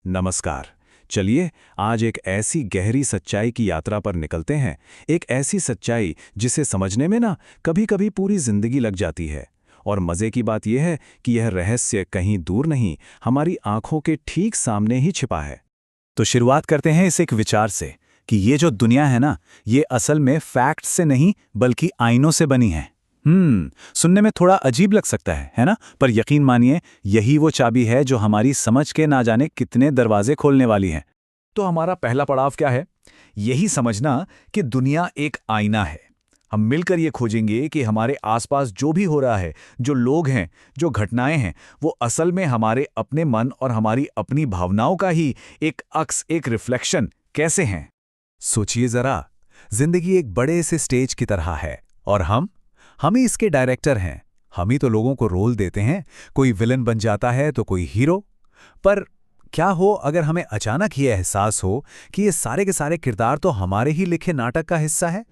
नमस्कार। चलिए आज एक ऐसी गहरी सच्चाई की यात्रा पर निकलते हैं। एक ऐसी सच्चाई जिसे समझने में ना कभी-कभी पूरी जिंदगी लग जाती है। और मजे की बात यह है कि यह रहस्य कहीं दूर नहीं, हमारी आंखों के ठीक सामने ही छिपा है। तो शुरुआत करते हैं इस एक विचार से कि ये जो दुनिया है ना, ये असल में फैक्ट से नहीं बल्कि आईनों से बनी है। सुनने में थोड़ा अजीब लग सकता है ना? पर यकीन मानिए, यही वो चाबी है जो हमारी समझ के ना जाने कितने दरवाजे खोलने वाली है। तो हमारा पहला पड़ाव क्या है? यही समझना कि दुनिया एक आईना है। हम मिलकर ये खोजेंगे कि हमारे आसपास जो भी हो रहा है, जो लोग हैं, जो घटनाएं हैं, वो असल में हमारे अपने मन और हमारी अपनी भावनाओं का ही एक अक्स, एक रिफ्लेक्शन कैसे हैं। सोचिए जरा, जिंदगी एक बड़े से स्टेज की तरह है और हम ही इसके डायरेक्टर हैं। हम ही तो लोगों को रोल देते हैं। कोई विलन बन जाता है तो कोई हीरो। पर क्या हो अगर हमें अचानक ये एहसास हो कि ये सारे के सारे किरदार तो हमारे ही लिखे नाटक का हिस्सा है?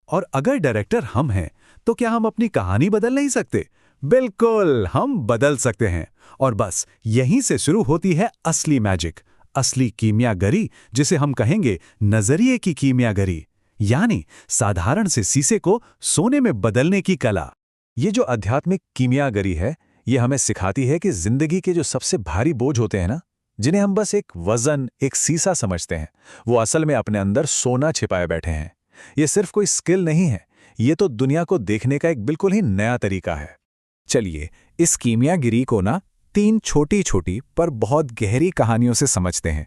और अगर डायरेक्टर हम हैं, तो क्या हम अपनी कहानी बदल नहीं सकते? बिल्कुल, हम बदल सकते हैं। और बस यहीं से शुरू होती है असली मैजिक, असली कीमियागरी, जिसे हम कहेंगे नजरिए की कीमियागरी, यानी साधारण से शीशे को सोने में बदलने की कला। ये जो आध्यात्मिक कीमियागरी है, ये हमें सिखाती है कि जिंदगी के जो सबसे भारी बोझ होते हैं ना, जिन्हें हम बस एक वजन, एक शीशा समझते हैं, वो असल में अपने अंदर सोना छिपाए बैठे हैं। ये सिर्फ कोई स्किल नहीं है, ये तो दुनिया को देखने का एक बिल्कुल ही नया तरीका है। चलिए इस कीमियागिरी को ना 3 छोटी-छोटी पर बहुत गहरी कहानियों से समझते हैं।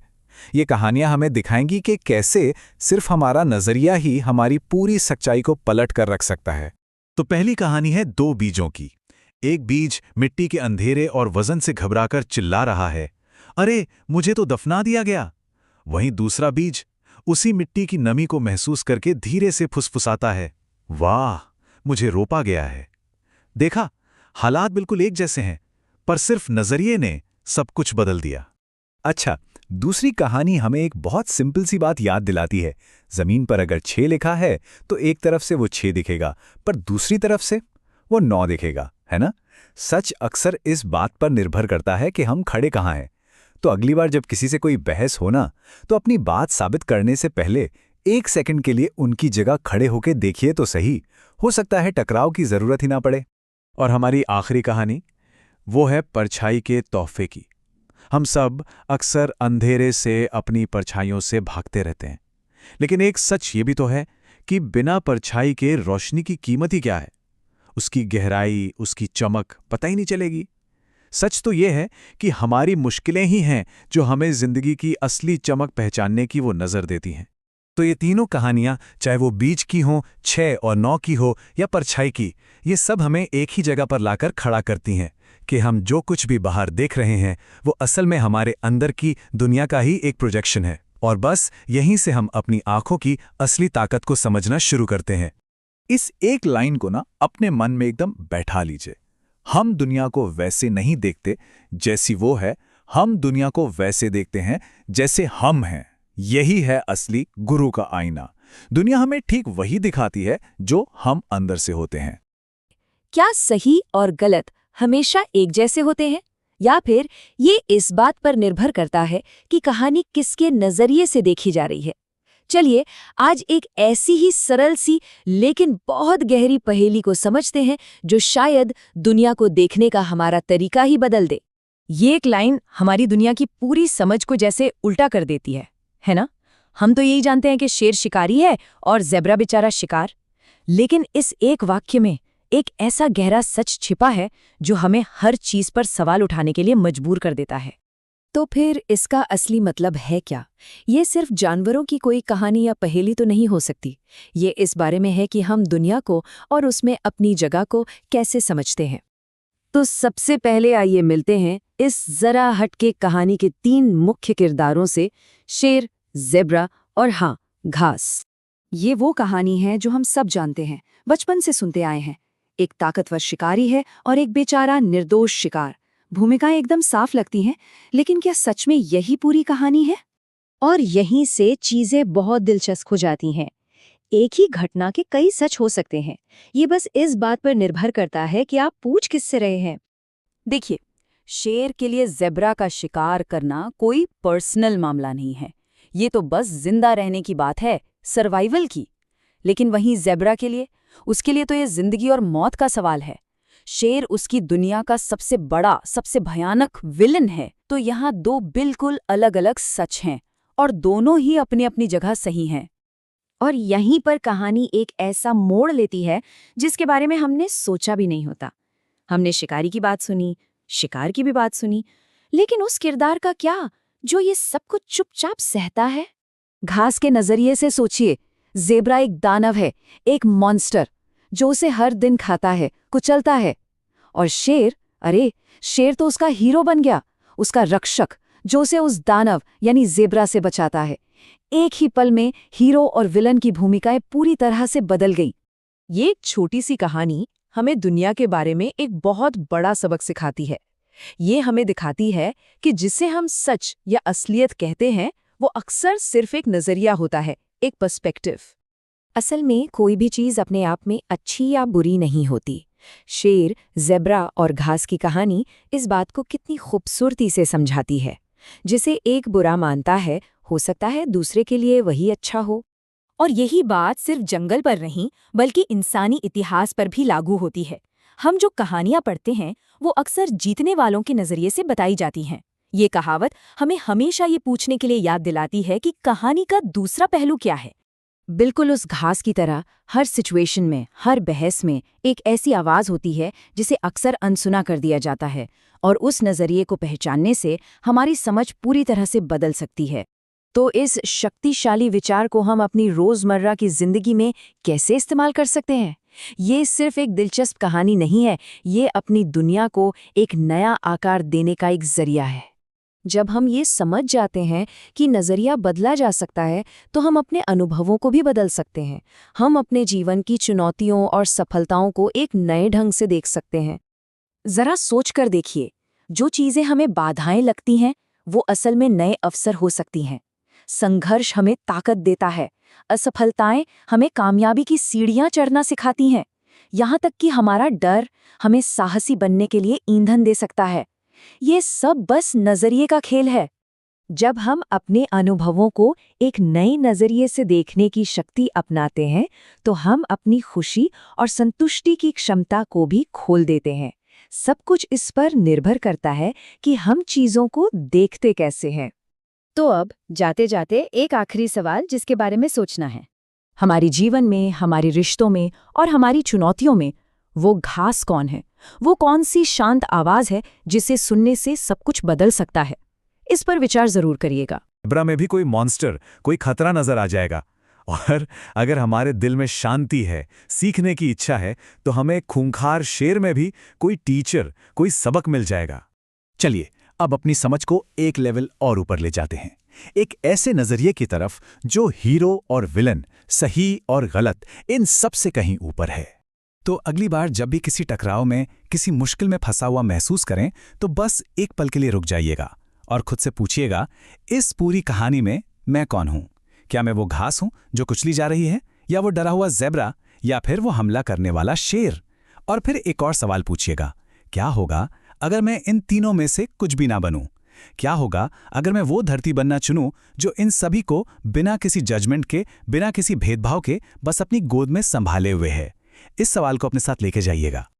ये कहानियां हमें दिखाएंगी कि कैसे सिर्फ हमारा नजरिया ही हमारी पूरी सच्चाई को पलट कर रख सकता है। तो पहली कहानी है 2 बीजों की। एक बीज मिट्टी के अंधेरे और वजन से घबराकर चिल्ला रहा है, अरे मुझे तो दफना दिया गया। वहीं दूसरा बीज उसी मिट्टी की नमी को महसूस करके धीरे से फुसफुसाता है, वाह मुझे रोपा गया है। देखा, हालात बिल्कुल एक जैसे हैं, पर सिर्फ नजरिए ने सब कुछ बदल दिया। अच्छा, दूसरी कहानी हमें एक बहुत सिंपल सी बात याद दिलाती है। जमीन पर अगर 6 लिखा है तो एक तरफ से वो 6 दिखेगा, पर दूसरी तरफ से वो 9 दिखेगा, है ना? सच अक्सर इस बात पर निर्भर करता है कि हम खड़े कहाँ हैं। तो अगली बार जब किसी से कोई बहस हो ना, तो अपनी बात साबित करने से पहले 1 सेकंड के लिए उनकी जगह खड़े होकर देखिए तो सही। हो सकता है टकराव की जरूरत ही ना पड़े। और हमारी आखिरी कहानी, वो है परछाई के तोहफे की। हम सब अक्सर अंधेरे से अपनी परछाइयों से भागते रहते हैं, लेकिन एक सच ये भी तो है कि बिना परछाई के रोशनी की कीमत ही क्या है। उसकी गहराई, उसकी चमक पता ही नहीं चलेगी। सच तो यह है कि हमारी मुश्किलें ही हैं जो हमें जिंदगी की असली चमक पहचानने की वो नजर देती हैं। तो ये तीनों कहानियां, चाहे वो बीज की हों, 6 और 9 की हो या परछाई की, ये सब हमें एक ही जगह पर लाकर खड़ा करती हैं कि हम जो कुछ भी बाहर देख रहे हैं वो असल में हमारे अंदर की दुनिया का ही एक प्रोजेक्शन है। और बस यहीं से हम अपनी आंखों की असली ताकत को समझना शुरू करते हैं। इस एक लाइन को ना अपने मन में एकदम बैठा लीजिए। हम दुनिया को वैसे नहीं देखते जैसी वो है, हम दुनिया को वैसे देखते हैं जैसे हम हैं। यही है असली गुरु का आईना। दुनिया हमें ठीक वही दिखाती है जो हम अंदर से होते हैं। क्या सही और गलत हमेशा एक जैसे होते हैं, या फिर ये इस बात पर निर्भर करता है कि कहानी किसके नजरिए से देखी जा रही है? चलिए आज एक ऐसी ही सरल सी लेकिन बहुत गहरी पहेली को समझते हैं जो शायद दुनिया को देखने का हमारा तरीका ही बदल दे। ये एक लाइन हमारी दुनिया की पूरी समझ को जैसे उल्टा कर देती है ना? हम तो यही जानते हैं कि शेर शिकारी है और ज़ेब्रा बेचारा शिकार, लेकिन इस एक वाक्य में एक ऐसा गहरा सच छिपा है जो हमें हर चीज पर सवाल उठाने के लिए मजबूर कर देता है। तो फिर इसका असली मतलब है क्या? ये सिर्फ जानवरों की कोई कहानी या पहेली तो नहीं हो सकती। ये इस बारे में है कि हम दुनिया को और उसमें अपनी जगह को कैसे समझते हैं। तो सबसे पहले आइए मिलते हैं इस जरा हटके कहानी के 3 मुख्य किरदारों से, शेर, ज़ेब्रा और हाँ, घास। ये वो कहानी है जो हम सब जानते हैं, बचपन से सुनते आए हैं। एक ताकतवर शिकारी है और एक बेचारा निर्दोष शिकार। भूमिकाएं एकदम साफ लगती हैं, लेकिन क्या सच में यही पूरी कहानी है? और यहीं से चीजें बहुत दिलचस्प हो जाती हैं। एक ही घटना के कई सच हो सकते हैं। ये बस इस बात पर निर्भर करता है कि आप पूछ किससे रहे हैं। देखिए, शेर के लिए ज़ेब्रा का शिकार करना कोई पर्सनल मामला नहीं है। ये तो बस जिंदा रहने की बात है, सर्वाइवल की। लेकिन वहीं ज़ेब्रा के लिए, उसके लिए तो ये जिंदगी और मौत का सवाल है। शेर उसकी दुनिया का सबसे बड़ा, सबसे भयानक विलन है। तो यहाँ दो बिल्कुल अलग-अलग सच हैं और दोनों ही अपनी अपनी जगह सही हैं। और यहीं पर कहानी एक ऐसा मोड़ लेती है जिसके बारे में हमने सोचा भी नहीं होता। हमने शिकारी की बात सुनी, शिकार की भी बात सुनी, लेकिन उस किरदार का क्या जो ये सब कुछ चुपचाप सहता है? घास के नजरिए से सोचिए, ज़ेब्रा एक दानव है, एक मॉन्स्टर जो उसे हर दिन खाता है, कुचलता है। और शेर, अरे शेर तो उसका हीरो बन गया, उसका रक्षक जो उसे उस दानव यानी ज़ेब्रा से बचाता है। एक ही पल में हीरो और विलन की भूमिकाएं पूरी तरह से बदल गई। ये एक छोटी सी कहानी हमें दुनिया के बारे में एक बहुत बड़ा सबक सिखाती है। ये हमें दिखाती है कि जिसे हम सच या असलियत कहते हैं वो अक्सर सिर्फ एक नजरिया होता है, एक पर्सपेक्टिव। असल में कोई भी चीज अपने आप में अच्छी या बुरी नहीं होती। शेर, ज़ेब्रा और घास की कहानी इस बात को कितनी खूबसूरती से समझाती है। जिसे एक बुरा मानता है, हो सकता है दूसरे के लिए वही अच्छा हो। और यही बात सिर्फ जंगल पर नहीं बल्कि इंसानी इतिहास पर भी लागू होती है। हम जो कहानियां पढ़ते हैं वो अक्सर जीतने वालों के नजरिए से बताई जाती हैं। ये कहावत हमें हमेशा ये पूछने के लिए याद दिलाती है कि कहानी का दूसरा पहलू क्या है। बिल्कुल उस घास की तरह हर सिचुएशन में, हर बहस में एक ऐसी आवाज़ होती है जिसे अक्सर अनसुना कर दिया जाता है, और उस नज़रिए को पहचानने से हमारी समझ पूरी तरह से बदल सकती है। तो इस शक्तिशाली विचार को हम अपनी रोज़मर्रा की ज़िंदगी में कैसे इस्तेमाल कर सकते हैं? ये सिर्फ एक दिलचस्प कहानी नहीं है, ये अपनी दुनिया को एक नया आकार देने का एक जरिया है। जब हम ये समझ जाते हैं कि नज़रिया बदला जा सकता है, तो हम अपने अनुभवों को भी बदल सकते हैं। हम अपने जीवन की चुनौतियों और सफलताओं को एक नए ढंग से देख सकते हैं। ज़रा सोच कर देखिए, जो चीज़ें हमें बाधाएं लगती हैं, वो असल में नए अवसर हो सकती हैं। संघर्ष हमें ताकत देता है, असफलताएं हमें कामयाबी की सीढ़ियां चढ़ना सिखाती हैं। यहाँ तक कि हमारा डर हमें साहसी बनने के लिए ईंधन दे सकता है। ये सब बस नजरिए का खेल है। जब हम अपने अनुभवों को एक नए नजरिए से देखने की शक्ति अपनाते हैं, तो हम अपनी खुशी और संतुष्टि की क्षमता को भी खोल देते हैं। सब कुछ इस पर निर्भर करता है कि हम चीजों को देखते कैसे हैं। तो अब जाते जाते एक आखिरी सवाल जिसके बारे में सोचना है। हमारे जीवन में, हमारे रिश्तों में और हमारी चुनौतियों में वो घास कौन है? वो कौन सी शांत आवाज है जिसे सुनने से सब कुछ बदल सकता है? इस पर विचार जरूर करिएगा। ज़ेब्रा में भी कोई मॉन्स्टर, कोई खतरा नजर आ जाएगा। और अगर हमारे दिल में शांति है, सीखने की इच्छा है, तो हमें खूंखार शेर में भी कोई टीचर, कोई सबक मिल जाएगा। चलिए अब अपनी समझ को एक लेवल और ऊपर ले जाते हैं, एक ऐसे नजरिए की तरफ जो हीरो और विलन, सही और गलत, इन सब से कहीं ऊपर है। तो अगली बार जब भी किसी टकराव में, किसी मुश्किल में फंसा हुआ महसूस करें, तो बस एक पल के लिए रुक जाइएगा और खुद से पूछिएगा, इस पूरी कहानी में मैं कौन हूं? क्या मैं वो घास हूं जो कुचली जा रही है, या वो डरा हुआ ज़ेब्रा, या फिर वो हमला करने वाला शेर? और फिर एक और सवाल पूछिएगा, क्या होगा अगर मैं इन तीनों में से कुछ भी ना बनूं? क्या होगा अगर मैं वो धरती बनना चुनूं जो इन सभी को बिना किसी जजमेंट के, बिना किसी भेदभाव के बस अपनी गोद में संभाले हुए है? इस सवाल को अपने साथ लेके जाइएगा।